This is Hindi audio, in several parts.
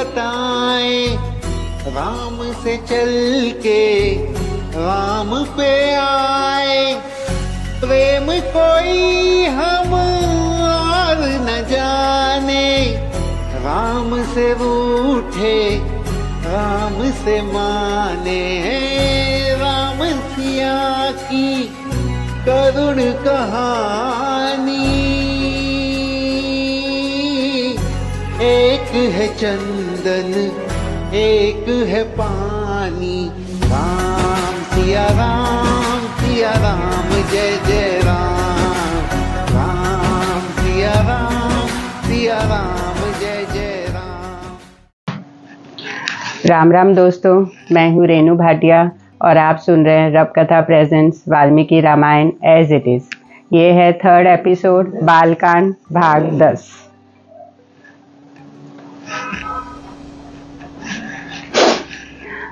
बताएं, राम से चल के राम पे आए। प्रेम कोई हम और न जाने, राम से रूठे राम से माने। राम सिया की करुण कहानी, एक है चंदन एक है पानी। राम सिया राम जय जय राम। राम सिया राम जय जय राम। राम राम दोस्तों, मैं हूँ रेणु भाटिया और आप सुन रहे हैं Rab Katha presents Valmiki Ramayan as it is. ये है 3rd एपिसोड बालकांड भाग 10।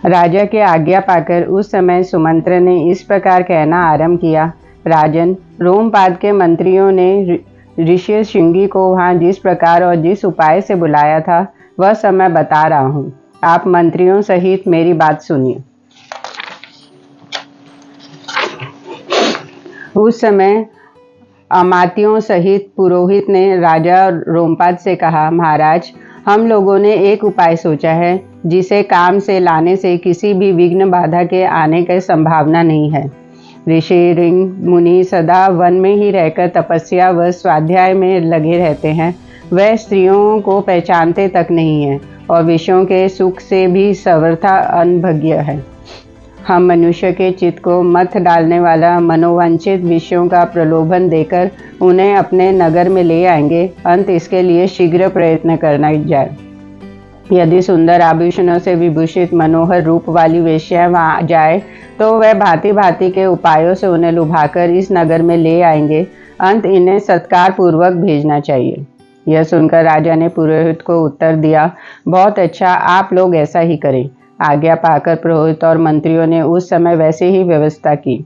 राजा की आज्ञा पाकर उस समय सुमंत्र ने इस प्रकार कहना आरंभ किया। राजन, रोमपाद के मंत्रियों ने ऋषि श्रृंगी को वहां जिस प्रकार और जिस उपाय से बुलाया था वह सब मैं बता रहा हूँ। आप मंत्रियों सहित मेरी बात सुनिए। उस समय अमात्यों सहित पुरोहित ने राजा रोमपाद से कहा, महाराज, हम लोगों ने एक उपाय सोचा है जिसे काम से लाने से किसी भी विघ्न बाधा के आने की संभावना नहीं है। ऋषि ऋंग मुनि सदा वन में ही रहकर तपस्या व स्वाध्याय में लगे रहते हैं। वह स्त्रियों को पहचानते तक नहीं है और विषयों के सुख से भी सर्वथा अनभिज्ञ है। हम मनुष्य के चित्त को मथ डालने वाला मनोवांछित विषयों का प्रलोभन देकर उन्हें अपने नगर में ले आएंगे। अंत इसके लिए शीघ्र प्रयत्न करना जाए। यदि सुंदर आभूषणों से विभूषित मनोहर रूप वाली वेश्या वहां जाए तो वह भांति भांति के उपायों से उन्हें लुभाकर इस नगर में ले आएंगे। अंत इन्हें सत्कार पूर्वक भेजना चाहिए। यह सुनकर राजा ने पुरोहित को उत्तर दिया, बहुत अच्छा, आप लोग ऐसा ही करें। आज्ञा पाकर पुरोहित और मंत्रियों ने उस समय वैसे ही व्यवस्था की।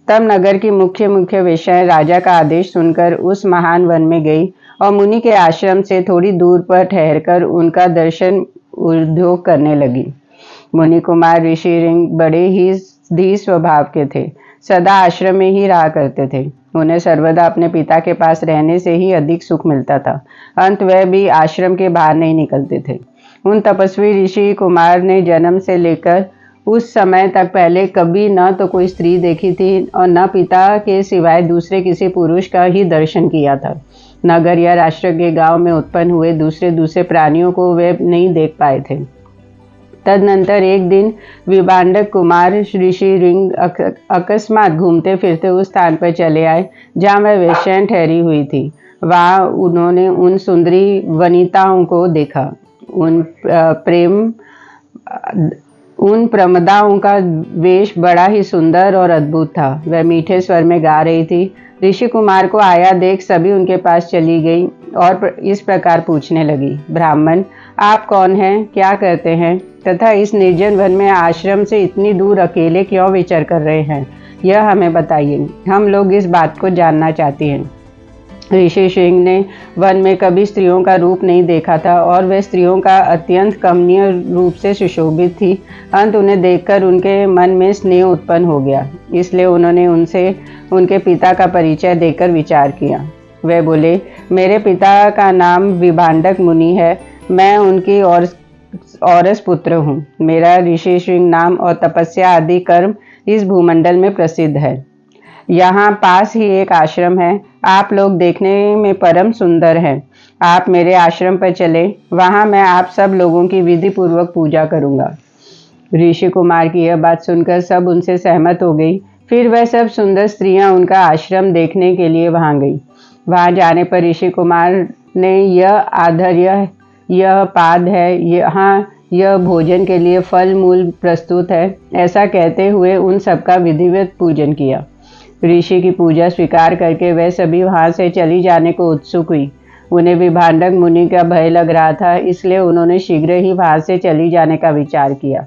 तब नगर की मुख्य मुख्य वेश्याएं राजा का आदेश सुनकर उस महान वन में गई और मुनि के आश्रम से थोड़ी दूर पर ठहरकर उनका दर्शन उद्योग करने लगी। मुनि कुमार ऋषि ऋंग बड़े ही धीर स्वभाव के थे, सदा आश्रम में ही रहा करते थे। उन्हें सर्वदा अपने पिता के पास रहने से ही अधिक सुख मिलता था। अंत वह भी आश्रम के बाहर नहीं निकलते थे। उन तपस्वी ऋषि कुमार ने जन्म से लेकर उस समय तक पहले कभी न तो कोई स्त्री देखी थी और न पिता के सिवाय दूसरे किसी पुरुष का ही दर्शन किया था। नगर या राष्ट्र के गांव में उत्पन्न हुए दूसरे प्राणियों को वे नहीं देख पाए थे। तदनंतर एक दिन विभांडक कुमार ऋषि ऋंग अकस्मात घूमते फिरते उस स्थान पर चले आए जहाँ वह वेश्याएं ठहरी हुई थी। वहाँ उन्होंने उन सुंदरी वनिताओं को देखा। उन प्रमदाओं का वेश बड़ा ही सुंदर और अद्भुत था। वह मीठे स्वर में गा रही थी। ऋषि कुमार को आया देख सभी उनके पास चली गई और इस प्रकार पूछने लगी, ब्राह्मण, आप कौन हैं, क्या करते हैं तथा इस निर्जन वन में आश्रम से इतनी दूर अकेले क्यों विचर कर रहे हैं, यह हमें बताइए। हम लोग इस बात को जानना चाहते हैं। ऋषि सिंह ने वन में कभी स्त्रियों का रूप नहीं देखा था और वे स्त्रियों का अत्यंत कमनीय रूप से सुशोभित थी। अंत उन्हें देखकर उनके मन में स्नेह उत्पन्न हो गया, इसलिए उन्होंने उनसे उनके पिता का परिचय देकर विचार किया। वे बोले, मेरे पिता का नाम विभांडक मुनि है, मैं उनकी औरस पुत्र हूँ। मेरा ऋषि सिंह नाम और तपस्या आदि कर्म इस भूमंडल में प्रसिद्ध है। यहाँ पास ही एक आश्रम है, आप लोग देखने में परम सुंदर हैं। आप मेरे आश्रम पर चले, वहाँ मैं आप सब लोगों की विधि पूर्वक पूजा करूँगा। ऋषि कुमार की यह बात सुनकर सब उनसे सहमत हो गई। फिर वह सब सुंदर स्त्रियां उनका आश्रम देखने के लिए वहाँ गई। वहाँ जाने पर ऋषि कुमार ने यह आधर्य, यह पाद है, यहाँ यह भोजन के लिए फल मूल प्रस्तुत है, ऐसा कहते हुए उन सबका विधिवत पूजन किया। ऋषि की पूजा स्वीकार करके वह सभी वहां से चली जाने को उत्सुक हुई। उन्हें विभांडक मुनि का भय लग रहा था, इसलिए उन्होंने शीघ्र ही वहां से चली जाने का विचार किया।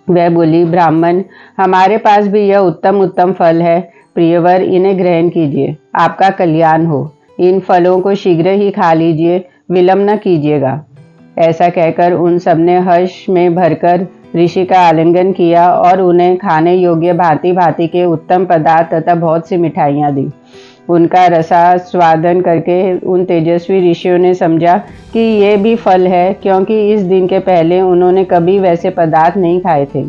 वह बोली, ब्राह्मण, हमारे पास भी यह उत्तम उत्तम फल है, प्रियवर, इन्हें ग्रहण कीजिए, आपका कल्याण हो। इन फलों को शीघ्र ही खा लीजिए, विलंब न कीजिएगा। ऐसा कहकर उन सबने हर्ष में भरकर ऋषि का आलिंगन किया और उन्हें खाने योग्य भांति भांति के उत्तम पदार्थ तथा बहुत सी मिठाइयाँ दी। उनका रसास्वादन करके उन तेजस्वी ऋषियों ने समझा कि ये भी फल है, क्योंकि इस दिन के पहले उन्होंने कभी वैसे पदार्थ नहीं खाए थे।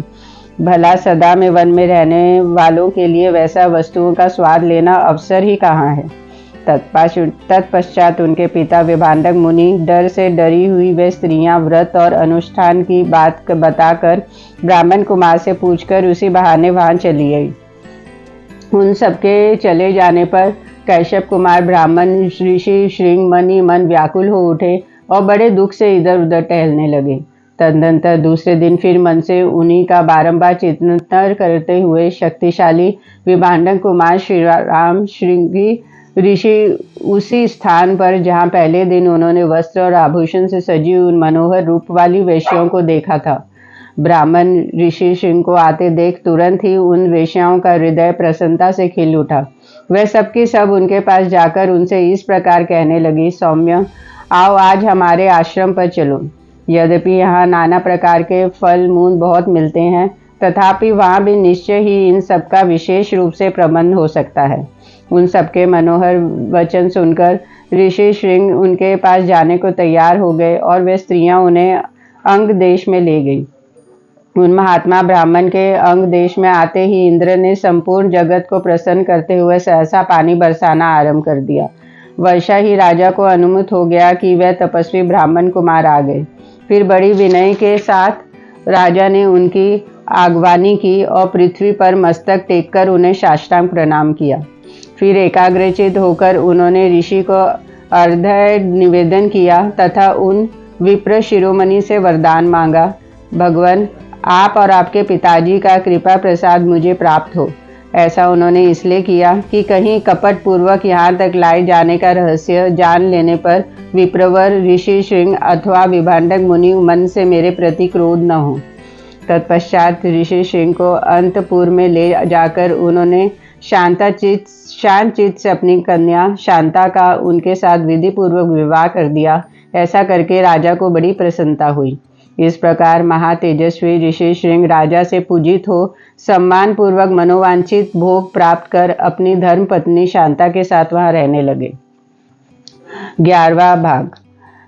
भला सदा में वन में रहने वालों के लिए वैसा वस्तुओं का स्वाद लेना अवसर ही कहाँ है। तत्पश्चात उनके पिता विभांडक मुनि डर से डरी हुई वे स्त्रियां व्रत और अनुष्ठान की बात बताकर ब्राह्मण कुमार से पूछकर उसी बहाने वहां चली गई। उन सबके चले जाने पर कैश्यप कुमार ब्राह्मण ऋषि श्रृंग मन व्याकुल हो उठे और बड़े दुख से इधर उधर टहलने लगे। तदनंतर दूसरे दिन फिर मन से उन्हीं का बारंबार चिंतन करते हुए शक्तिशाली विभांडक कुमार श्री राम श्रृंगी ऋषि उसी स्थान पर जहाँ पहले दिन उन्होंने वस्त्र और आभूषण से सजी उन मनोहर रूप वाली वेश्याओं को देखा था। ब्राह्मण ऋषि श्रृंग को आते देख तुरंत ही उन वेश्याओं का हृदय प्रसन्नता से खिल उठा। वह सबकी सब उनके पास जाकर उनसे इस प्रकार कहने लगी, सौम्य, आओ आज हमारे आश्रम पर चलो। यद्यपि यहाँ नाना प्रकार के फल मूल बहुत मिलते हैं, तथापि वहाँ भी निश्चय ही इन सबका विशेष रूप से प्रबंध हो सकता है। उन सबके मनोहर वचन सुनकर ऋषि श्रृंग उनके पास जाने को तैयार हो गए और वे स्त्रियां उन्हें अंग देश में ले गई। उन महात्मा ब्राह्मण के अंग देश में आते ही इंद्र ने संपूर्ण जगत को प्रसन्न करते हुए सहसा पानी बरसाना आरंभ कर दिया। वर्षा ही राजा को अनुमत हो गया कि वह तपस्वी ब्राह्मण कुमार आ गए। फिर बड़ी विनय के साथ राजा ने उनकी आगवानी की और पृथ्वी पर मस्तक टेककर उन्हें साष्टांग प्रणाम किया। फिर एकाग्रचित होकर उन्होंने ऋषि को अर्घ्य निवेदन किया तथा उन विप्र शिरोमणि से वरदान मांगा, भगवान, आप और आपके पिताजी का कृपा प्रसाद मुझे प्राप्त हो। ऐसा उन्होंने इसलिए किया कि कहीं कपट पूर्वक यहाँ तक लाए जाने का रहस्य जान लेने पर विप्रवर ऋषि श्रृंग अथवा विभांडक मुनि मन से मेरे प्रति क्रोध न हो। तत्पश्चात ऋषि श्रृंग को अंतपुर में ले जाकर उन्होंने शांत चित्त से अपनी कन्या शांता का उनके साथ विधि पूर्वक विवाह कर दिया। ऐसा करके राजा को बड़ी प्रसन्नता हुई। इस प्रकार महातेजस्वी ऋषि श्रृंग राजा से पूजित हो सम्मान पूर्वक मनोवांछित भोग प्राप्त कर अपनी धर्म पत्नी शांता के साथ वहां रहने लगे। 11वां भाग।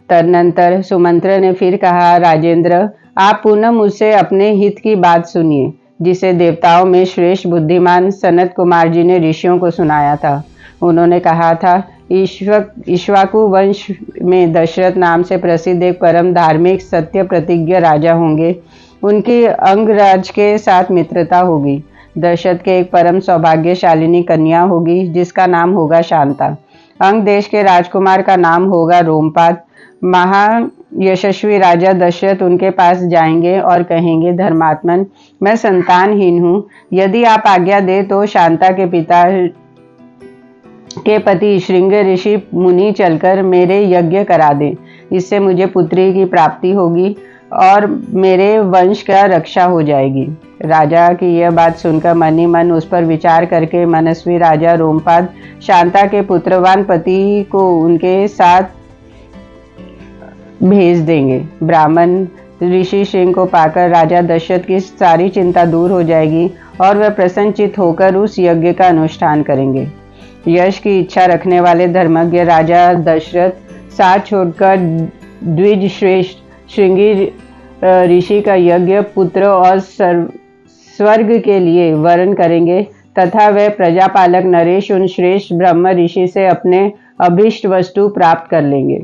तदनंतर सुमंत्र ने फिर कहा, राजेंद्र, आप पुनः मुझसे अपने हित की बात सुनिए, जिसे देवताओं में श्रेष्ठ बुद्धिमान सनत कुमार जी ने ऋषियों को सुनाया था। उन्होंने कहा था, इक्ष्वाकु वंश में दशरथ नाम से प्रसिद्ध एक परम धार्मिक सत्य प्रतिज्ञ राजा होंगे। उनकी अंगराज के साथ मित्रता होगी। दशरथ के एक परम सौभाग्यशालिनी कन्या होगी जिसका नाम होगा शांता। अंग देश के राजकुमार का नाम होगा रोमपाद। महायशस्वी राजा दशरथ उनके पास जाएंगे और कहेंगे, धर्मात्मन, मैं संतानहीन हूँ। यदि आप आज्ञा दे तो शांता के पिता के पति श्रृंग ऋषि मुनि चलकर मेरे यज्ञ करा दें। इससे मुझे पुत्री की प्राप्ति होगी और मेरे वंश का रक्षा हो जाएगी। राजा की यह बात सुनकर मन ही मन उस पर विचार करके मनस्वी राजा रोमपाद शांता के पुत्रवान पति को उनके साथ भेज देंगे। ब्राह्मण ऋषि श्रृंग को पाकर राजा दशरथ की सारी चिंता दूर हो जाएगी और वह प्रसन्नचित होकर उस यज्ञ का अनुष्ठान करेंगे। यश की इच्छा रखने वाले धर्मज्ञ राजा दशरथ साथ छोड़कर द्विज श्रेष्ठ श्रृंगी ऋषि का यज्ञ पुत्र और स्वर्ग के लिए वर्ण करेंगे तथा वह प्रजापालक नरेश उन श्रेष्ठ ब्रह्म ऋषि से अपने अभीष्ट वस्तु प्राप्त कर लेंगे।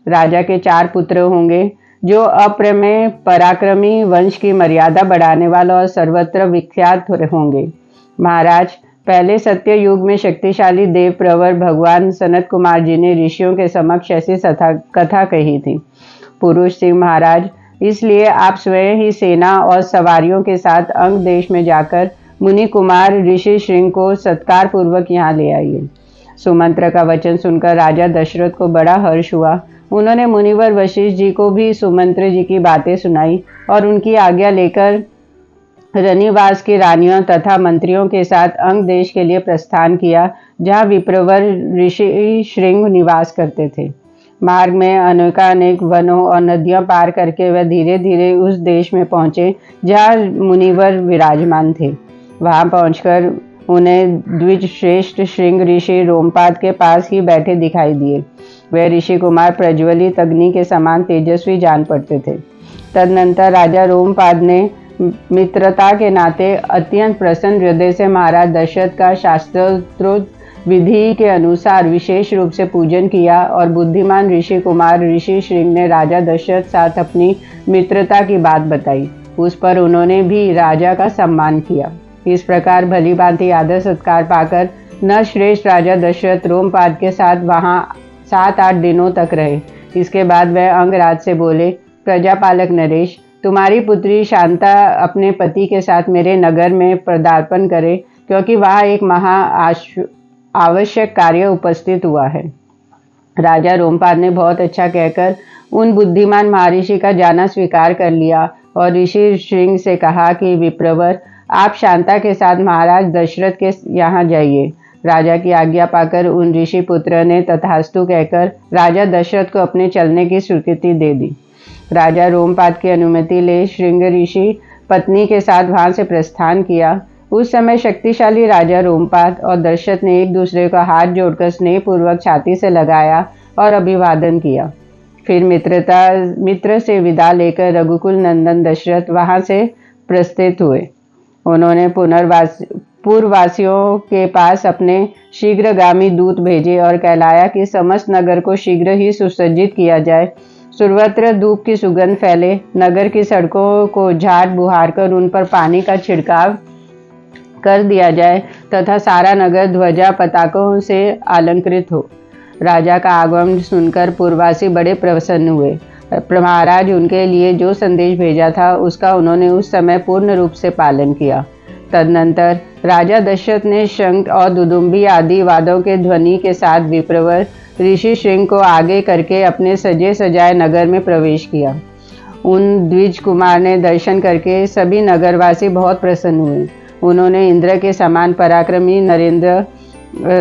राजा के 4 पुत्र होंगे जो अप्रमेय पराक्रमी, वंश की मर्यादा बढ़ाने वाला और सर्वत्र विख्यात होंगे। महाराज, पहले सत्य युग में शक्तिशाली देव प्रवर भगवान सनत कुमार जी ने ऋषियों के समक्ष ऐसी कथा कही थी। पुरुष सिंह महाराज, इसलिए आप स्वयं ही सेना और सवारियों के साथ अंग देश में जाकर मुनि कुमार ऋषि श्रृंग को सत्कार पूर्वक यहाँ ले आइए। सुमंत्र का वचन सुनकर राजा दशरथ को बड़ा हर्ष हुआ। उन्होंने मुनिवर वशिष्ठ जी को भी सुमंत्र जी की बातें सुनाई और उनकी आज्ञा लेकर रनिवास की रानियों तथा मंत्रियों के साथ अंग देश के लिए प्रस्थान किया, जहाँ विप्रवर ऋषि श्रृंग निवास करते थे। मार्ग में अनेकानेक वनों और नदियां पार करके वह धीरे धीरे उस देश में पहुंचे जहां मुनिवर विराजमान थे। वहां पहुंचकर उन्हें द्विज श्रेष्ठ श्रृंग ऋषि रोमपाद के पास ही बैठे दिखाई दिए। वे ऋषि कुमार प्रज्वलित अग्नि के समान तेजस्वी जान पड़ते थे। तदनंतर राजा रोमपाद ने मित्रता के नाते अत्यंत प्रसन्न हृदय से महाराज दशरथ का शास्त्रोक्त विधि के अनुसार विशेष रूप से पूजन किया और बुद्धिमान ऋषि कुमार ऋषि श्रृंग ने राजा दशरथ साथ अपनी मित्रता की बात बताई। उस पर उन्होंने भी राजा का सम्मान किया। इस प्रकार भली भांति आदर सत्कार पाकर नरश्रेष्ठ राजा दशरथ रोमपाद के साथ वहां 7-8 दिनों तक रहे। इसके बाद वह अंगराज से बोले, प्रजापालक नरेश, तुम्हारी पुत्री शांता अपने पति के साथ मेरे नगर में पदार्पण करे, क्योंकि वहाँ एक महा आवश्यक कार्य उपस्थित हुआ है। राजा रोमपाद ने बहुत अच्छा कहकर उन बुद्धिमान महर्षि का जाना स्वीकार कर लिया और ऋषि श्रृंग से कहा कि विप्रवर, आप शांता के साथ महाराज दशरथ के यहाँ जाइए। राजा की आज्ञा पाकर उन ऋषि पुत्र ने तथास्तु कहकर राजा दशरथ को अपने चलने की स्वीकृति दे दी। राजा रोमपाद की अनुमति ले श्रृंग ऋषि पत्नी के साथ वहां से प्रस्थान किया। उस समय शक्तिशाली राजा रोमपाद और दशरथ ने एक दूसरे को हाथ जोड़कर स्नेहपूर्वक छाती से लगाया और अभिवादन किया। फिर मित्र से विदा लेकर रघुकुल नंदन दशरथ वहां से प्रस्थित हुए। उन्होंने पूर्ववासियों के पास अपने शीघ्रगामी दूत भेजे और कहलाया कि समस्त नगर को शीघ्र ही सुसज्जित किया जाए। सर्वत्र धूप की सुगंध फैले, नगर की सड़कों को झाड़ बुहार कर उन पर पानी का छिड़काव कर दिया जाए तथा सारा नगर ध्वजा पताकों से अलंकृत हो। राजा का आगमन सुनकर पूर्ववासी बड़े प्रसन्न हुए। महाराज उनके लिए जो संदेश भेजा था उसका उन्होंने उस समय पूर्ण रूप से पालन किया। तदनंतर राजा दशरथ ने शंख और दुदुम्बी आदि वाद्यों के ध्वनि के साथ विप्रवर ऋषि श्रृंग को आगे करके अपने सजे सजाए नगर में प्रवेश किया। उन द्विज कुमार ने दर्शन करके सभी नगरवासी बहुत प्रसन्न हुए। उन्होंने इंद्र के समान पराक्रमी नरेंद्र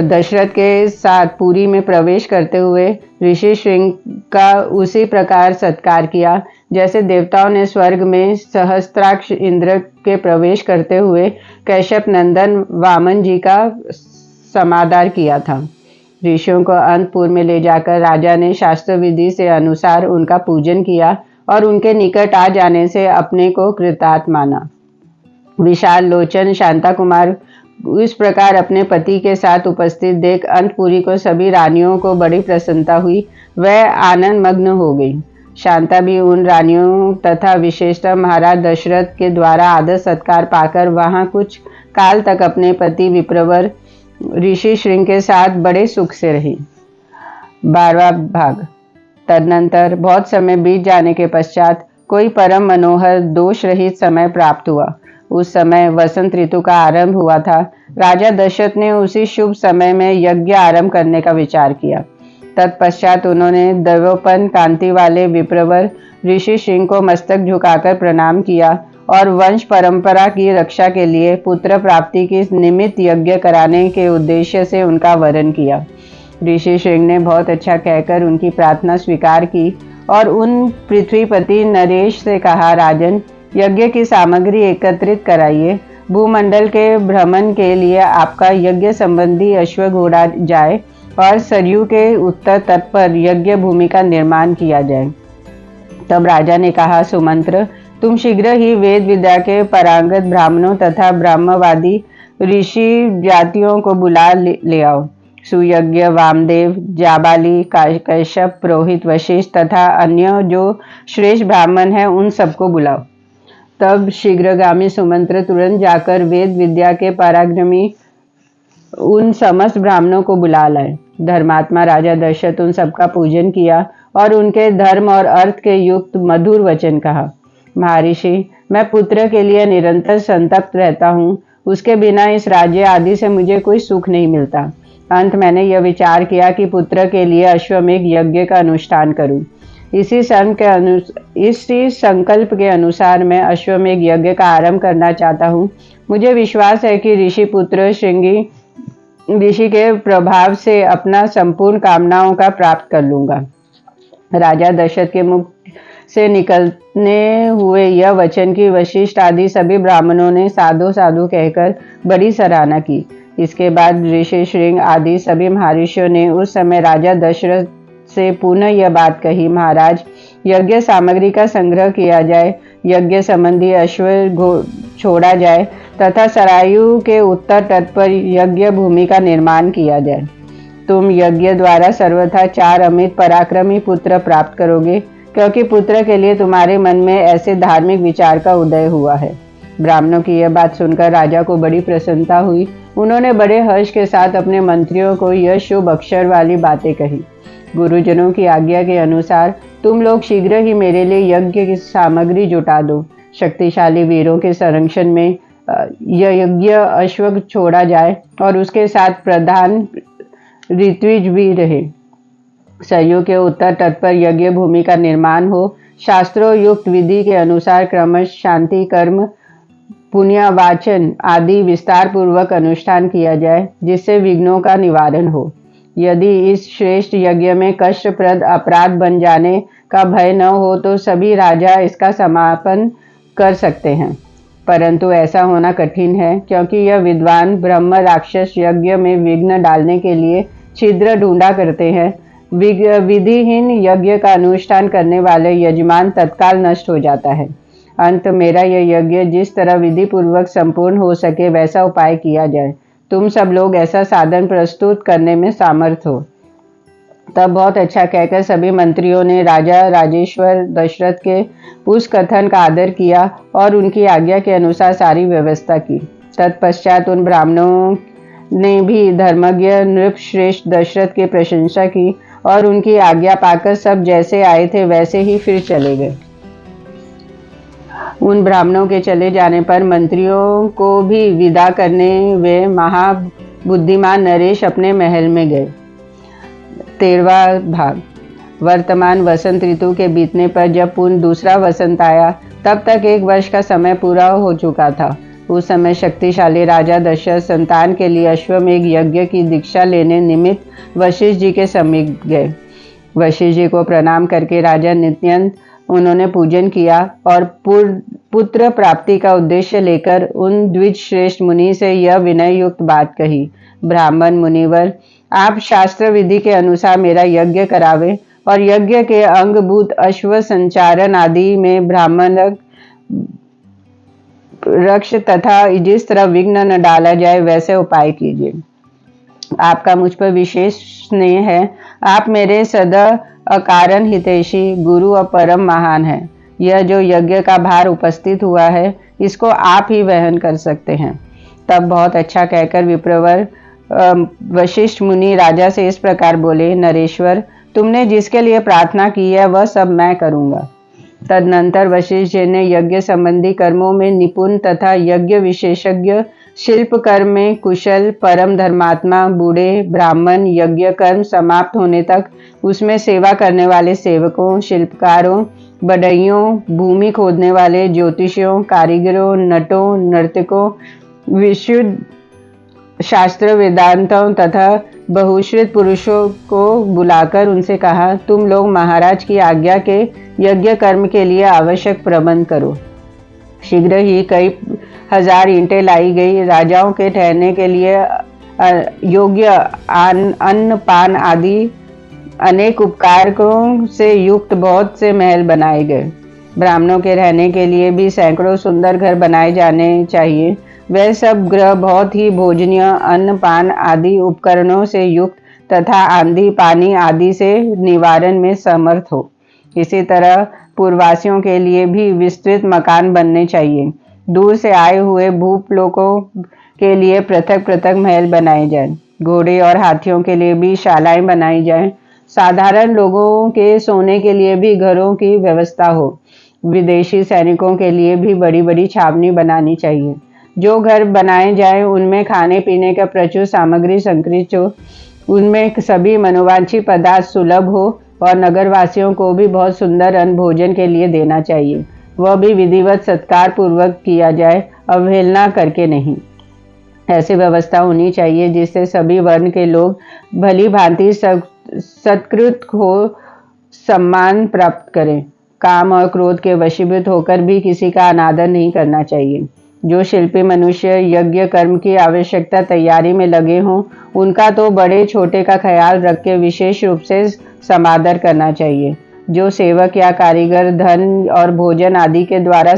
दशरथ के साथ पुरी में प्रवेश करते हुए ऋषि श्रृंग का उसी प्रकार सत्कार किया जैसे देवताओं ने स्वर्ग में सहस्त्राक्ष इंद्र के प्रवेश करते हुए कैश्यप नंदन वामन जी का समादर किया था। ऋषियों को अंतपुर में ले जाकर राजा ने शास्त्र विधि से अनुसार उनका पूजन किया और उनके निकट आ जाने से अपने को कृतार्थ माना। विशाल लोचन शांता कुमार इस प्रकार अपने पति के साथ उपस्थित देख अंतपुरी को सभी रानियों को बड़ी प्रसन्नता हुई। वह आनंद मग्न हो गई। शांता भी उन रानियों तथा विशेषतः महाराज दशरथ के द्वारा आदर सत्कार पाकर वहां कुछ काल तक अपने पति विप्रवर ऋषि श्रृंग के साथ बड़े सुख से रही। 12वां भाग। तदनंतर बहुत समय बीत जाने के पश्चात कोई परम मनोहर दोष रहित समय प्राप्त हुआ। उस समय वसंत ऋतु का आरंभ हुआ था। राजा दशरथ ने उसी शुभ समय में यज्ञ आरंभ करने का विचार किया। तत्पश्चात उन्होंने दैवोपन कांति वाले विप्रवर ऋषि श्रृंग को मस्तक झुकाकर प्रणाम किया और वंश परंपरा की रक्षा के लिए पुत्र प्राप्ति की निमित्त यज्ञ कराने के उद्देश्य से उनका वरण किया। ऋषि श्रृंग ने बहुत अच्छा कहकर उनकी प्रार्थना स्वीकार की और उन पृथ्वीपति नरेश से कहा, राजन, यज्ञ की सामग्री एकत्रित कराइए। भूमंडल के भ्रमण के लिए आपका यज्ञ संबंधी अश्व घोड़ा जाए और सरयू के उत्तर तट पर यज्ञ भूमि का निर्माण किया जाए। तब राजा ने कहा, सुमंत्र, तुम शीघ्र ही वेद विद्या के पारंगत ब्राह्मणों तथा ब्रह्मवादी ऋषि जातियों को बुला ले आओ। सुयज्ञ, वामदेव, जाबाली, कैश्यप, पुरोहित, वशिष्ठ तथा अन्य जो श्रेष्ठ ब्राह्मण हैं उन सबको बुलाओ। तब शीघ्रगामी सुमंत्र तुरंत जाकर वेद विद्या के पराक्रमी उन समस्त ब्राह्मणों को बुला लाए। धर्मात्मा राजा दशरथ उन सबका पूजन किया और उनके धर्म और अर्थ के युक्त मधुर वचन कहा। महर्षि, मैं पुत्र के लिए निरंतर संतप्त रहता हूँ। उसके बिना इस राज्य आदि से मुझे कोई सुख नहीं मिलता। अंत मैंने यह विचार किया कि पुत्र के लिए अश्वमेध यज्ञ का अनुष्ठान करूं। इसी संकल्प के अनुसार मैं अश्वमेध यज्ञ का आरंभ करना चाहता हूँ। मुझे विश्वास है कि ऋषि पुत्र श्रृंगी ऋषि के प्रभाव से अपना संपूर्ण कामनाओं का प्राप्त कर लूंगा। राजा दशरथ के मुख से निकलने हुए यह वचन की वशिष्ठ आदि सभी ब्राह्मणों ने साधु साधु कहकर बड़ी सराहना की। इसके बाद ऋषि श्रृंग आदि सभी महर्षियों ने उस समय राजा दशरथ से पुनः यह बात कही, महाराज, यज्ञ सामग्री का संग्रह किया जाए, यज्ञ संबंधी अश्व छोड़ा जाए तथा सरायु के उत्तर तट पर यज्ञ भूमि का निर्माण किया जाए। तुम यज्ञ द्वारा सर्वथा 4 अमित पराक्रमी पुत्र प्राप्त करोगे, क्योंकि पुत्र के लिए तुम्हारे मन में ऐसे धार्मिक विचार का उदय हुआ है। ब्राह्मणों की यह बात सुनकर राजा को बड़ी प्रसन्नता हुई। उन्होंने बड़े हर्ष के साथ अपने मंत्रियों को यह शुभ अक्षर वाली बातें कही। गुरुजनों की आज्ञा के अनुसार तुम लोग शीघ्र ही मेरे लिए यज्ञ की सामग्री जुटा दो। शक्तिशाली वीरों के संरक्षण में यह यज्ञ अश्व छोड़ा जाए और उसके साथ प्रधान ऋत्विज भी रहे। सरयू के उत्तर तट पर यज्ञ भूमि का निर्माण हो। शास्त्रों युक्त विधि के अनुसार क्रमश शांति कर्म पुण्यवाचन आदि विस्तार पूर्वक अनुष्ठान किया जाए, जिससे विघ्नों का निवारण हो। यदि इस श्रेष्ठ यज्ञ में कष्टप्रद अपराध बन जाने का भय न हो तो सभी राजा इसका समापन कर सकते हैं, परंतु ऐसा होना कठिन है, क्योंकि यह विद्वान ब्रह्म राक्षस यज्ञ में विघ्न डालने के लिए छिद्र ढूंढा करते हैं। विधिहीन यज्ञ का अनुष्ठान करने वाले यजमान तत्काल नष्ट हो जाता है। अंत मेरा यह यज्ञ जिस तरह विधि पूर्वक संपूर्ण हो सके वैसा उपाय किया जाए। तुम सब लोग ऐसा साधन प्रस्तुत करने में सामर्थ हो। तब बहुत अच्छा कहकर सभी मंत्रियों ने राजा राजेश्वर दशरथ के उस कथन का आदर किया और उनकी आज्ञा के अनुसार सारी व्यवस्था की। तत्पश्चात उन ब्राह्मणों ने भी धर्मज्ञ नृपश्रेष्ठ दशरथ की प्रशंसा की और उनकी आज्ञा पाकर सब जैसे आए थे वैसे ही फिर चले गए। उन ब्राह्मणों के चले जाने पर मंत्रियों को भी विदा करने वे महाबुद्धिमान नरेश अपने महल में गए। 13वां भाग। वर्तमान वसंत ऋतु के बीतने पर जब पुनः दूसरा वसंत आया तब तक 1 वर्ष का समय पूरा हो चुका था। उस समय शक्तिशाली राजा दशरथ संतान के लिए अश्वमेघ यज्ञ की दीक्षा लेने निमित्त वशिष्ठ जी के समीप गए। वशिष्ठ जी को प्रणाम करके राजा नित्यानंद उन्होंने पूजन किया और पुत्र प्राप्ति का उद्देश्य लेकर उन द्विज श्रेष्ठ मुनि से यह विनय युक्त बात कही, ब्राह्मण मुनिवर, आप शास्त्र विधि के अनुसार मेरा यज्ञ करावे और यज्ञ के अंगभूत अश्व संचारण आदि में ब्राह्मण रक्ष तथा जिस तरह विघ्न न डाला जाए वैसे उपाय कीजिए। आपका मुझ पर विशेष स्नेह है। आप मेरे सदा अकारण हितैषी गुरु और परम महान है। यह जो यज्ञ का भार उपस्थित हुआ है इसको आप ही वहन कर सकते हैं। तब बहुत अच्छा कहकर विप्रवर वशिष्ठ मुनि राजा से इस प्रकार बोले, नरेश्वर, तुमने जिसके लिए प्रार्थना की है वह सब मैं करूंगा। तदनंतर वशिष्ठ जी ने यज्ञ संबंधी कर्मों में निपुण तथा यज्ञ विशेषज्ञ, शिल्प कर्म में कुशल, परम धर्मात्मा बूढ़े ब्राह्मण यज्ञ कर्म समाप्त होने तक उसमें सेवा करने वाले सेवकों, शिल्पकारों, बढ़इयों, भूमि खोदने वाले ज्योतिषियों, कारीगरों, नटों, नर्तकों, विशुद्ध शास्त्र वेदांतों तथा बहुश्रुत पुरुषों को बुलाकर उनसे कहा, तुम लोग महाराज की आज्ञा के यज्ञ कर्म के लिए आवश्यक प्रबंध करो। शीघ्र ही कई हजार ईंटें लाई गई। राजाओं के ठहरने के लिए योग्य अन्न पान आदि अनेक उपकारकों से युक्त बहुत से महल बनाए गए। ब्राह्मणों के रहने के लिए भी सैकड़ों सुंदर घर बनाए जाने चाहिए। वह सब ग्रह बहुत ही भोजनीय, अन्न पान आदि उपकरणों से युक्त तथा आंधी पानी आदि से निवारण में समर्थ हो। इसी तरह पूर्ववासियों के लिए भी विस्तृत मकान बनने चाहिए। दूर से आए हुए भूपलोकों के लिए पृथक पृथक महल बनाए जाएं। घोड़े और हाथियों के लिए भी शालाएं बनाई जाएं। साधारण लोगों के सोने के लिए भी घरों की व्यवस्था हो। विदेशी सैनिकों के लिए भी बड़ी बड़ी छावनी बनानी चाहिए। जो घर बनाए जाएं उनमें खाने पीने का प्रचुर सामग्री संग्रहित हो, उनमें सभी मनोवांछित पदार्थ सुलभ हो और नगरवासियों को भी बहुत सुंदर अन्न भोजन के लिए देना चाहिए। वह भी विधिवत सत्कार पूर्वक किया जाए, अवहेलना करके नहीं। ऐसी व्यवस्था होनी चाहिए जिससे सभी वर्ण के लोग भली भांति सत्कृत हो सम्मान प्राप्त करें। काम और क्रोध के वशीभूत होकर भी किसी का अनादर नहीं करना चाहिए। जो शिल्पी मनुष्य यज्ञ कर्म की आवश्यकता तैयारी में लगे हों, उनका तो बड़े छोटे का ख्याल रख के विशेष रूप से समादर करना चाहिए। जो सेवक या कारीगर धन और भोजन आदि के द्वारा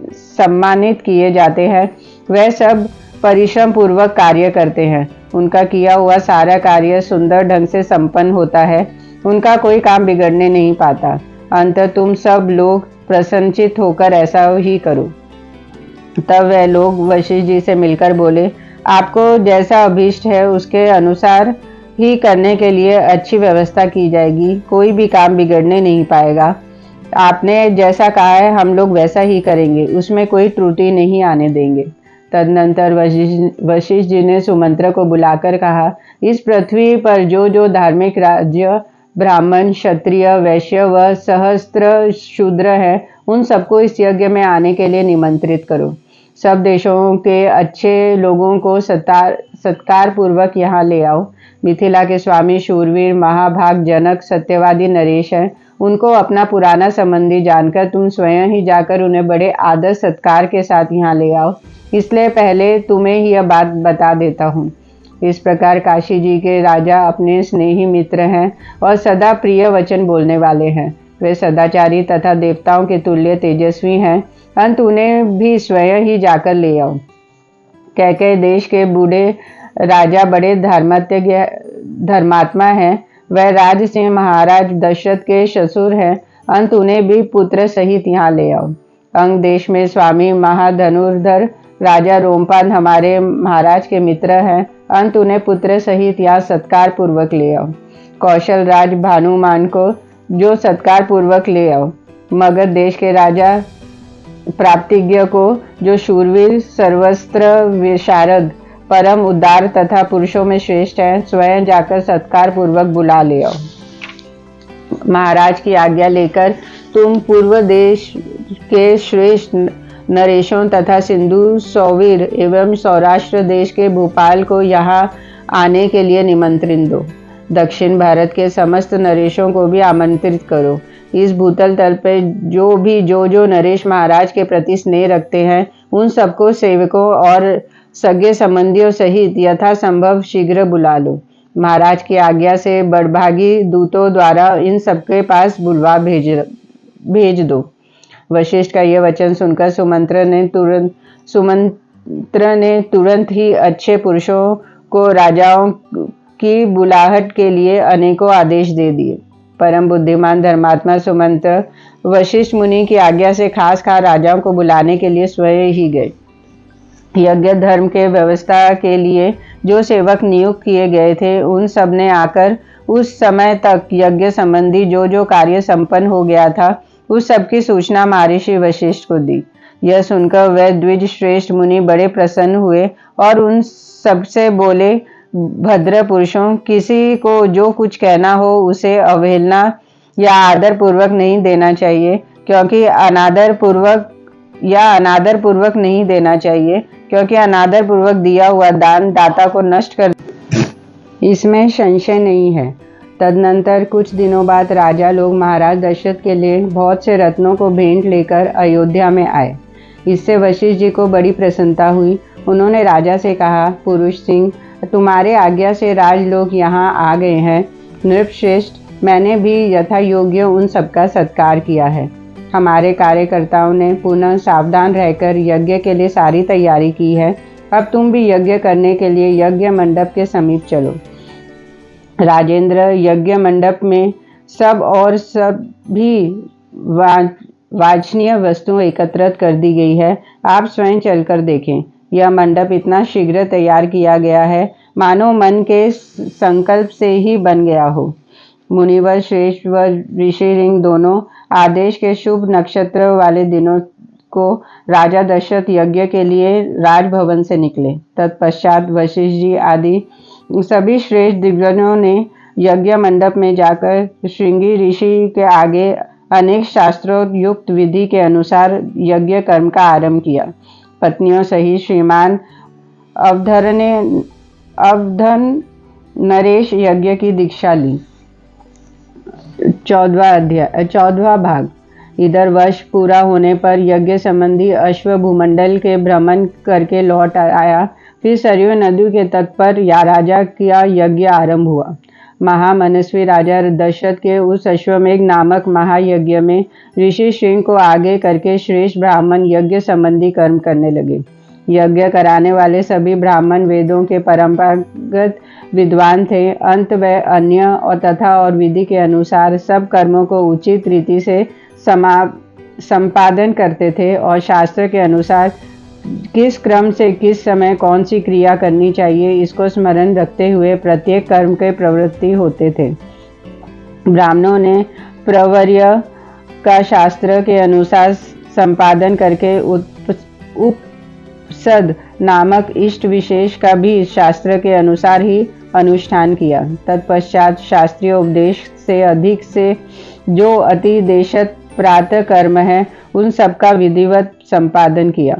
सम्मानित किए जाते हैं, वह सब परिश्रम पूर्वक कार्य करते हैं। उनका किया हुआ सारा कार्य सुंदर ढंग से संपन्न होता है। उनका कोई काम बिगड़ने नहीं पाता। अंततः तुम सब लोग प्रसन्नचित्त होकर ऐसा ही करो। तब वह लोग वशिष्ठ जी से मिलकर बोले, आपको जैसा अभीष्ट है उसके अनुसार ही करने के लिए अच्छी व्यवस्था की जाएगी। कोई भी काम बिगड़ने नहीं पाएगा। आपने जैसा कहा है हम लोग वैसा ही करेंगे, उसमें कोई त्रुटि नहीं आने देंगे। तदनंतर वशिष्ठ जी ने सुमंत्र को बुलाकर कहा, इस पृथ्वी पर जो जो धार्मिक राज्य ब्राह्मण, क्षत्रिय, वैश्य व सहस्त्र शूद्र है, उन सबको इस यज्ञ में आने के लिए निमंत्रित करो। सब देशों के अच्छे लोगों को सत्कार पूर्वक यहाँ ले आओ। मिथिला के स्वामी शूरवीर महाभाग जनक सत्यवादी नरेश हैं। उनको अपना पुराना संबंधी जानकर तुम स्वयं ही जाकर उन्हें बड़े आदर सत्कार के साथ यहाँ ले आओ। इसलिए पहले तुम्हें ही यह बात बता देता हूँ। इस प्रकार काशी जी के राजा अपने स्नेही मित्र हैं और सदा प्रिय वचन बोलने वाले हैं। वे सदाचारी तथा देवताओं के तुल्य तेजस्वी हैं। अंत उन्हें भी स्वयं ही जाकर ले आओ। कैकेय देश के बूढ़े राजा बड़े धर्मात्मा हैं। वह राज सिंह महाराज दशरथ के ससुर हैं। अंत उन्हें भी पुत्र सहित यहाँ ले आओ। अंग देश में स्वामी महाधनुर्धर राजा रोमपाद हमारे महाराज के मित्र हैं। अंत उन्हें पुत्र सहित यहाँ सत्कार पूर्वक ले आओ। कौशल राज भानुमान को जो सत्कार पूर्वक ले आओ। मगध देश के राजा प्राप्तिज्ञ को जो शूरवीर, सर्वस्त्र विशारद, परम उदार तथा पुरुषों में श्रेष्ठ है, स्वयं जाकर सत्कार पूर्वक बुला ले आओ। महाराज की आज्ञा लेकर तुम पूर्व देश के श्रेष्ठ नरेशों तथा सिंधु सौवीर एवं सौराष्ट्र देश के भोपाल को यहाँ आने के लिए निमंत्रण दो। दक्षिण भारत के समस्त नरेशों को भी आमंत्रित करो। इस भूतल तल पे जो नरेश महाराज के प्रति स्नेह रखते हैं, उन सबको सेवकों और सगे संबंधियों सहित यथासंभव शीघ्र बुला लो। महाराज की आज्ञा से बड़भागी दूतों द्वारा इन सबके पास बुलवा भेज दो। वशिष्ठ का यह वचन सुनकर सुमंत्र ने तुरंत ही अच्छे पुरुषों को राजाओं की बुलाहट के लिए अनेकों आदेश दे दिए। परम बुद्धिमान धर्मात्मा सुमंत्र वशिष्ठ मुनि की आज्ञा से खास राजाओं को बुलाने के लिए स्वयं ही गए। यज्ञ धर्म के व्यवस्था के लिए जो सेवक नियुक्त किए गए थे, उन सब ने आकर उस समय तक यज्ञ संबंधी जो कार्य संपन्न हो गया था, उस सब की सूचना महर्षि वशिष्ठ को दी। यह सुनकर वह द्विज श्रेष्ठ मुनि बड़े प्रसन्न हुए और उन सबसे बोले, भद्र पुरुषों, किसी को जो कुछ कहना हो उसे अवहेलना या आदर पूर्वक नहीं देना चाहिए, क्योंकि अनादर पूर्वक नहीं देना चाहिए, क्योंकि अनादर पूर्वक दिया हुआ दान दाता को नष्ट कर, इसमें संशय नहीं है। तदनंतर कुछ दिनों बाद राजा लोग महाराज दशरथ के लिए बहुत से रत्नों को भेंट लेकर अयोध्या में आए। इससे वशिष्ठ जी को बड़ी प्रसन्नता हुई। उन्होंने राजा से कहा, पुरुष सिंह, तुम्हारे आज्ञा से राजलोग यहाँ आ गए हैं। नृपश्रेष्ठ, मैंने भी यथा योग्य उन सबका सत्कार किया है। हमारे कार्यकर्ताओं ने पुनः सावधान रहकर यज्ञ के लिए सारी तैयारी की है। अब तुम भी यज्ञ करने के लिए यज्ञ मंडप के समीप चलो। राजेंद्र, यज्ञ मंडप में सभी वांछनीय वस्तुएं एकत्रित कर दी गई है। आप स्वयं चलकर देखें। यह मंडप इतना शीघ्र तैयार किया गया है, मानो मन के संकल्प से ही बन गया हो। मुनिवर श्रेष्ठ व ऋषिरिंग दोनों आदेश के शुभ नक्षत्र वाले दिनों को राजा दशरथ यज्ञ के लिए राजभवन से निकले। तत्पश्चात वशिष्ठ जी आदि सभी श्रेष्ठ दिग्गजों ने यज्ञ मंडप में जाकर श्रृंगी ऋषि के आगे अनेक शास्त्रों युक्त विधि के अनुसार यज्ञ कर्म का आरंभ किया। पत्नियों सहित श्रीमान अवधन नरेश यज्ञ की दीक्षा ली। 14वां भाग। इधर वर्ष पूरा होने पर यज्ञ संबंधी अश्व भूमंडल के भ्रमण करके लौट आया। फिर सरयू नदी के तट पर राजा का यज्ञ आरंभ हुआ। महामनस्वी राजा दशरथ के उस अश्वमेघ नामक महायज्ञ में ऋषि श्रृंग को आगे करके श्रेष्ठ ब्राह्मण यज्ञ संबंधी कर्म करने लगे। यज्ञ कराने वाले सभी ब्राह्मण वेदों के परंपरागत विद्वान थे। अंत व अन्य और विधि के अनुसार सब कर्मों को उचित रीति से संपादन करते थे और शास्त्र के अनुसार किस क्रम से किस समय कौन सी क्रिया करनी चाहिए इसको स्मरण रखते हुए प्रत्येक कर्म के प्रवृत्ति होते थे। ब्राह्मणों ने प्रवर्य का शास्त्र के अनुसार संपादन करके उपसद नामक इष्ट विशेष का भी शास्त्र के अनुसार ही अनुष्ठान किया। तत्पश्चात शास्त्रीय उपदेश से अधिक से जो अति देशत प्रातः कर्म है उन सबका विधिवत संपादन किया।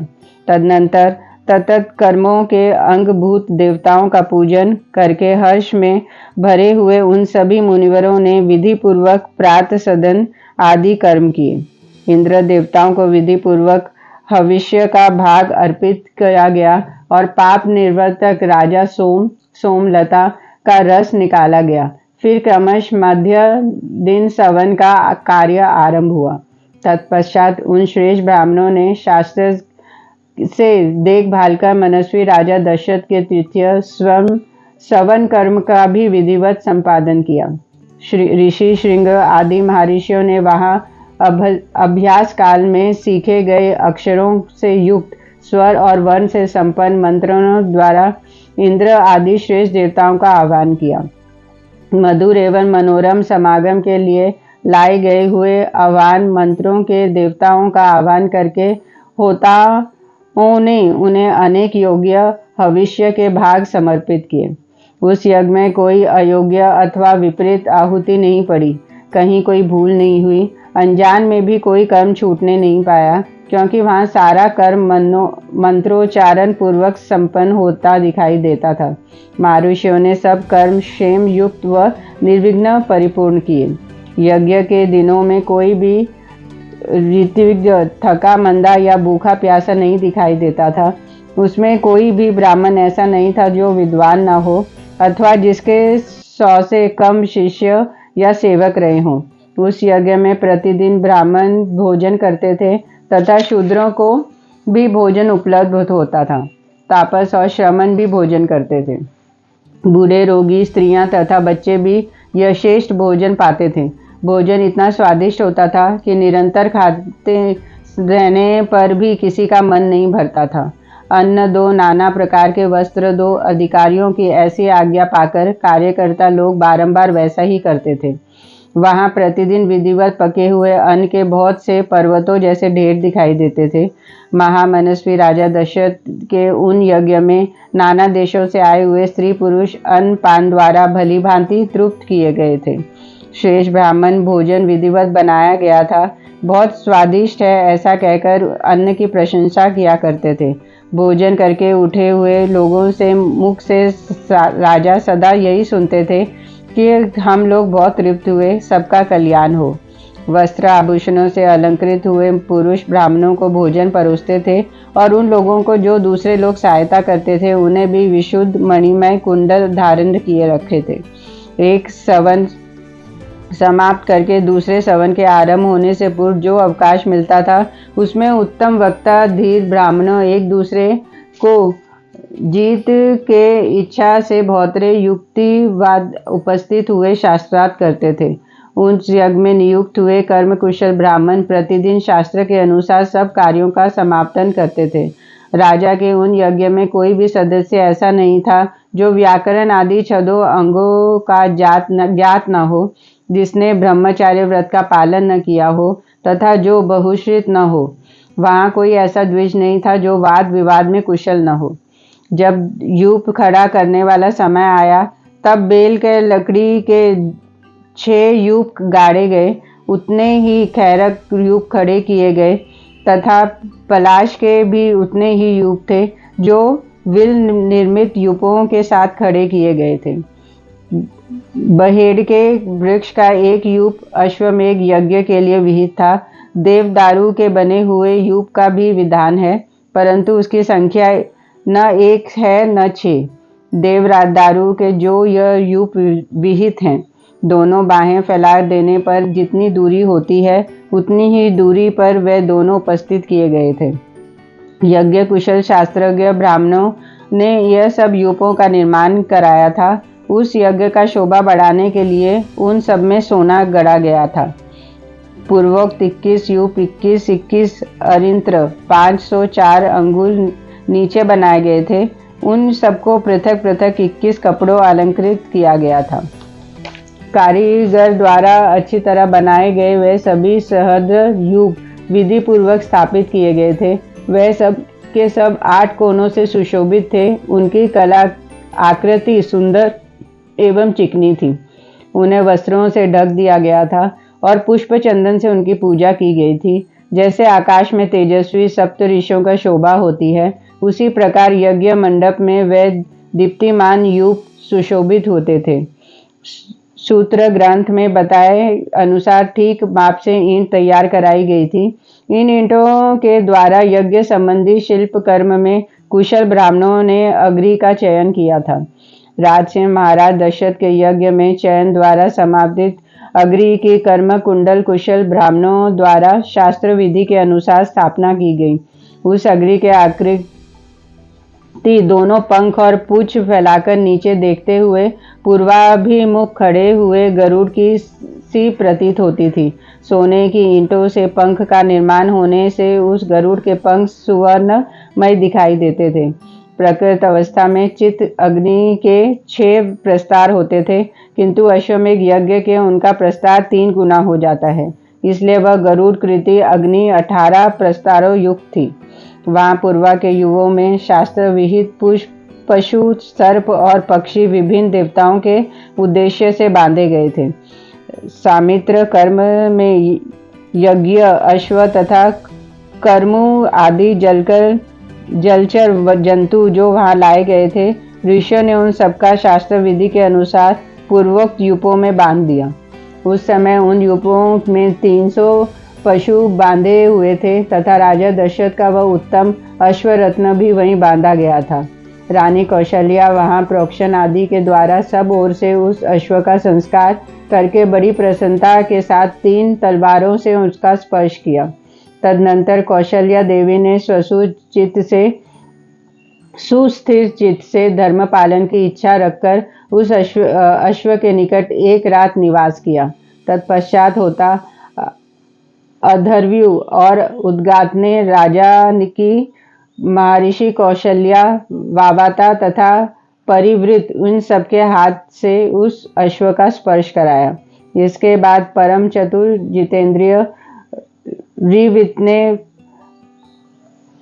तदनंतर तत्त कर्मों के अंगभूत देवताओं का पूजन करके हर्ष में भरे हुए उन सभी मुनिवरों ने विधि पूर्वक प्रातः सदन आदि कर्म किए। इंद्र देवताओं को विधि पूर्वक हविष्य का भाग अर्पित किया गया और पाप निवर्तक राजा सोमलता का रस निकाला गया। फिर क्रमश मध्य दिन सवन का कार्य आरंभ हुआ। तत्पश्चात उन श्रेष्ठ ब्राह्मणों ने शास्त्र से देखभाल कर मनस्वी राजा दशरथ के तृतीय सवन कर्म का भी विधिवत संपादन किया। ऋषि श्रृंग आदि महर्षियों ने वहां अभ्यास काल में सीखे गए अक्षरों से युक्त स्वर और वर्ण से संपन्न मंत्रों द्वारा इंद्र आदि श्रेष्ठ देवताओं का आह्वान किया। मधुर एवं मनोरम समागम के लिए लाए गए हुए आह्वान मंत्रों के देवताओं का आह्वान करके होताओं ने उन्हें अनेक योग्य भविष्य के भाग समर्पित किए। उस यज्ञ में कोई अयोग्य अथवा विपरीत आहुति नहीं पड़ी, कहीं कोई भूल नहीं हुई, अनजान में भी कोई कर्म छूटने नहीं पाया, क्योंकि वहां सारा कर्म मंत्रोच्चारण पूर्वक संपन्न होता दिखाई देता था। महर्षियों ने सब कर्म क्षेम युक्त व निर्विघ्न परिपूर्ण किए। यज्ञ के दिनों में कोई भी ऋत्विज थका मंदा या भूखा प्यासा नहीं दिखाई देता था। उसमें कोई भी ब्राह्मण ऐसा नहीं था जो विद्वान न हो अथवा जिसके 100 से कम शिष्य या सेवक रहे हों। उस यज्ञ में प्रतिदिन ब्राह्मण भोजन करते थे तथा शूद्रों को भी भोजन उपलब्ध होता था। तापस और श्रमण भी भोजन करते थे। बूढ़े, रोगी, स्त्रियां तथा बच्चे भी यथेष्ट भोजन पाते थे। भोजन इतना स्वादिष्ट होता था कि निरंतर खाते रहने पर भी किसी का मन नहीं भरता था। अन्न दो, नाना प्रकार के वस्त्र दो, अधिकारियों की ऐसी आज्ञा पाकर कार्यकर्ता लोग बारंबार वैसा ही करते थे। वहां प्रतिदिन विधिवत पके हुए अन्न के बहुत से पर्वतों जैसे ढेर दिखाई देते थे। महामनस्वी राजा दशरथ के उन यज्ञ में नाना देशों से आए हुए स्त्री पुरुष अन्न पान द्वारा भली भांति तृप्त किए गए थे। श्रेष्ठ ब्राह्मण भोजन विधिवत बनाया गया था, बहुत स्वादिष्ट है ऐसा कहकर अन्न की प्रशंसा किया करते थे। भोजन करके उठे हुए लोगों से मुख से राजा सदा यही सुनते थे कि हम लोग बहुत तृप्त हुए, सबका कल्याण हो। वस्त्र आभूषणों से अलंकृत हुए पुरुष ब्राह्मणों को भोजन परोसते थे और उन लोगों को जो दूसरे लोग सहायता करते थे उन्हें भी विशुद्ध मणिमय कुंडल धारण किए रखे थे। एक सवन समाप्त करके दूसरे सवन के आरंभ होने से पूर्व जो अवकाश मिलता था उसमें उत्तम वक्ता धीर ब्राह्मणों एक दूसरे को जीत के इच्छा से भौतरे युक्तिवाद उपस्थित हुए शास्त्रार्थ करते थे। उस यज्ञ में नियुक्त हुए कर्म कुशल ब्राह्मण प्रतिदिन शास्त्र के अनुसार सब कार्यों का समापन करते थे। राजा के उन यज्ञ में कोई भी सदस्य ऐसा नहीं था जो व्याकरण आदि छदों अंगों का ज्ञात न हो, जिसने ब्रह्मचार्य व्रत का पालन न किया हो तथा जो बहुश्रुत न हो। वहाँ कोई ऐसा द्विज नहीं था जो वाद विवाद में कुशल न हो। जब यूप खड़ा करने वाला समय आया तब बेल के लकड़ी के 6 यूप गाड़े गए, उतने ही खैरक यूप खड़े किए गए तथा पलाश के भी उतने ही यूप थे जो विल निर्मित यूपों के साथ खड़े किए गए थे। बहेड़ के वृक्ष का एक यूप अश्वमेघ यज्ञ के लिए विहित था। देवदारू के बने हुए यूप का भी विधान है, परंतु उसकी संख्या न 1 है न 6। देवदारू के जो यह यूप विहित हैं, दोनों बाहें फैला देने पर जितनी दूरी होती है उतनी ही दूरी पर वे दोनों उपस्थित किए गए थे। यज्ञ कुशल शास्त्रज्ञ ब्राह्मणों ने यह सब यूपों का निर्माण कराया था। उस यज्ञ का शोभा बढ़ाने के लिए उन सब में सोना गढ़ा गया था। पूर्वोक्त 21 यूप 21 अरिंत्र 504 अंगुल नीचे बनाए गए थे। उन सबको पृथक पृथक 21 कपड़ों अलंकृत किया गया था। कारीगर द्वारा अच्छी तरह बनाए गए वे सभी सहस्त्र यूप विधि पूर्वक स्थापित किए गए थे। वह सब के सब 8 कोनों से सुशोभित थे। उनकी कला आकृति सुंदर एवं चिकनी थी। उन्हें वस्त्रों से ढक दिया गया था और पुष्प चंदन से उनकी पूजा की गई थी। जैसे आकाश में तेजस्वी सप्त ऋषियों का शोभा होती है, उसी प्रकार यज्ञ मंडप में वे दीप्तिमान यूप सुशोभित होते थे। सूत्र ग्रंथ में बताए अनुसार ठीक माप से ईंट तैयार कराई गई थी। इन ईंटों के द्वारा यज्ञ संबंधी शिल्प कर्म में कुशल ब्राह्मणों ने अग्नि का चयन किया था। राजसिंह महाराज दशरथ के यज्ञ में चयन द्वारा समाप्त अग्नि की कर्म कुंडल कुशल ब्राह्मणों द्वारा शास्त्र विधि के अनुसार स्थापना की गई। उस अग्नि के आकृति दोनों पंख और पूंछ फैलाकर नीचे देखते हुए पूर्वाभिमुख खड़े हुए गरुड़ की सी प्रतीत होती थी। सोने की ईंटों से पंख का निर्माण होने से उस गरुड़ के पंख सुवर्णमय दिखाई देते थे। प्रकृत अवस्था में चित्त अग्नि के 6 प्रस्तार होते थे, किंतु अश्वमेघ यज्ञ के उनका प्रस्तार 3 गुना हो जाता है। इसलिए वह गरुड़ कृति अग्नि 18 प्रस्तारों युक्त थी। वहाँ पूर्वा के युगों में शास्त्र विहित पुष्प पशु सर्प और पक्षी विभिन्न देवताओं के उद्देश्य से बांधे गए थे। सामित्र कर्म में यज्ञ अश्व तथा कर्मु आदि जलचर जंतु जो वहां लाए गए थे, ऋषियों ने उन सबका शास्त्र विधि के अनुसार पूर्वोक्त यूपों में बांध दिया। उस समय उन यूपों में 300 पशु बांधे हुए थे तथा राजा दशरथ का वह उत्तम अश्वरत्न भी वहीं बांधा गया था। रानी कौशल्या वहां प्रोक्षण आदि के द्वारा सब ओर से उस अश्व का संस्कार करके बड़ी प्रसन्नता के साथ 3 तलवारों से उसका स्पर्श किया। तदनंतर कौशल्या देवी ने सुस्थिर चित्त से धर्म पालन की इच्छा रखकर उस अश्व के निकट 1 रात निवास किया। तत्पश्चात होता अधर्व्यू और उद्गात ने राजा की महर्षि कौशल्या वावाता तथा परिवृत उन सबके हाथ से उस अश्व का स्पर्श कराया। इसके बाद परम चतुर जितेंद्रिय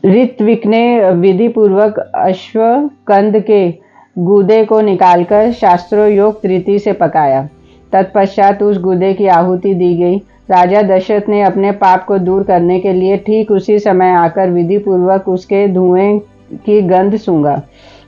ऋत्विक ने विधि पूर्वक अश्व कंद के गूदे को निकालकर शास्त्रोक्त रीति से पकाया। तत्पश्चात उस गूदे की आहुति दी गई। राजा दशरथ ने अपने पाप को दूर करने के लिए ठीक उसी समय आकर विधि पूर्वक उसके धुएं की गंध सूंघा।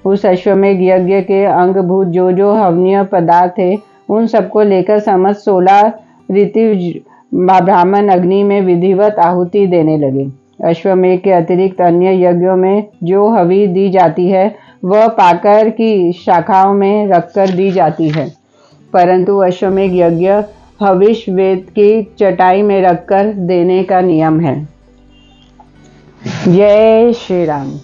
उस अश्वमेघ यज्ञ के अंगभूत जो हवनीय पदार्थ थे, उन सबको लेकर समस्त 16 ऋतु ब्राह्मण अग्नि में विधिवत आहुति देने लगे। अश्वमेघ के अतिरिक्त अन्य यज्ञों में जो हवि दी जाती है वह पाकर की शाखाओं में रखकर दी जाती है, परंतु अश्वमेघ यज्ञ हविष वेद की चटाई में रखकर देने का नियम है। जय श्री राम।